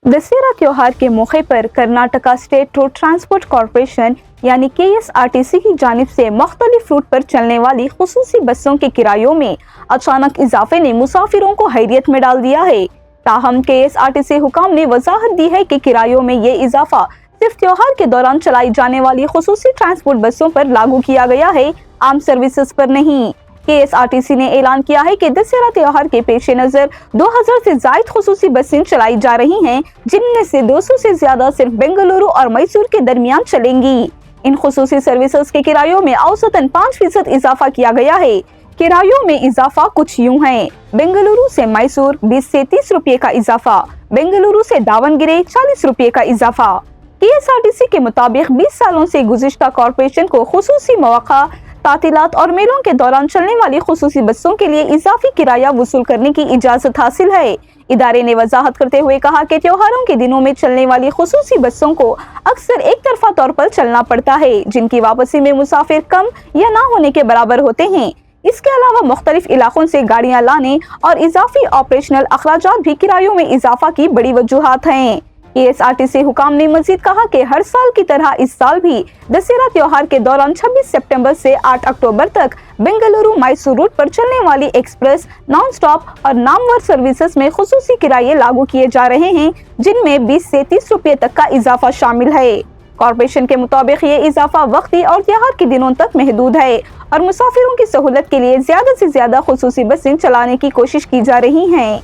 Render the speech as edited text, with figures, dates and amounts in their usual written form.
दशहरा त्योहार के मौके पर Karnataka state road transport corporation यानी KSRTC की जानिब से मुख्तलिफ रूट पर चलने वाली खुसूसी बसों के किरायों में अचानक इजाफे ने मुसाफिरों को हैरियत में डाल दिया है। ताहम KSRTC हुकाम ने वजाहत दी है कि किरायों में ये इजाफा सिर्फ त्योहार के दौरान चलाई जाने वाली खुसूसी ट्रांसपोर्ट बसों पर लागू किया गया है, आम सर्विसेज पर नहीं। KSRTC ने ऐलान किया है कि दशहरा त्योहार के पेश नजर 2000 से ज्यादा खुसूसी बसें चलाई जा रही हैं, जिनमें से 200 से ज्यादा सिर्फ बेंगलुरु और मैसूर के दरमियान चलेंगी। इन खुसूसी सर्विसेज के किरायों में औसतन 5% इजाफा किया गया है। किरायों में इजाफा कुछ यूं है: बेंगलुरु से मैसूर 20 से 30 रुपये का इजाफा, बेंगलुरु से दावनगिरे 40 रुपये का इजाफा। KSRTC के मुताबिक 20 सालों से गुज़िश्ता कॉरपोरेशन को खुसूसी मौका, तातीलात और मेलों के दौरान चलने वाली खुसूसी बसों के लिए इजाफी किराया वसूल करने की इजाजत हासिल है। इदारे ने वजाहत करते हुए कहा कि त्योहारों के दिनों में चलने वाली खुसूसी बसों को अक्सर एक तरफा तौर पर चलना पड़ता है, जिनकी वापसी में मुसाफिर कम या ना होने के बराबर होते हैं। इसके अलावा मुख्तलिफ इलाकों से गाड़ियां लाने और इजाफी ऑपरेशनल अखराजात भी किरायों में इजाफा की बड़ी वजूहात हैं। KSRTC हुकाम ने मजीद कहा कि हर साल की तरह इस साल भी दशहरा त्योहार के दौरान 26 सितंबर से 8 अक्टूबर तक बेंगलुरु मैसूर रूट पर चलने वाली एक्सप्रेस, नॉन स्टॉप और नामवर सर्विसेज में खुसूसी किराए लागू किए जा रहे हैं, जिनमें 20 से 30 रुपये तक का इजाफा शामिल है। कॉरपोरेशन के मुताबिक ये इजाफा वक्ती और त्योहार के दिनों तक महदूद है और मुसाफिरों की सहूलत के लिए ज्यादा से ज्यादा खुसूसी बसें चलाने की कोशिश की जा रही हैं।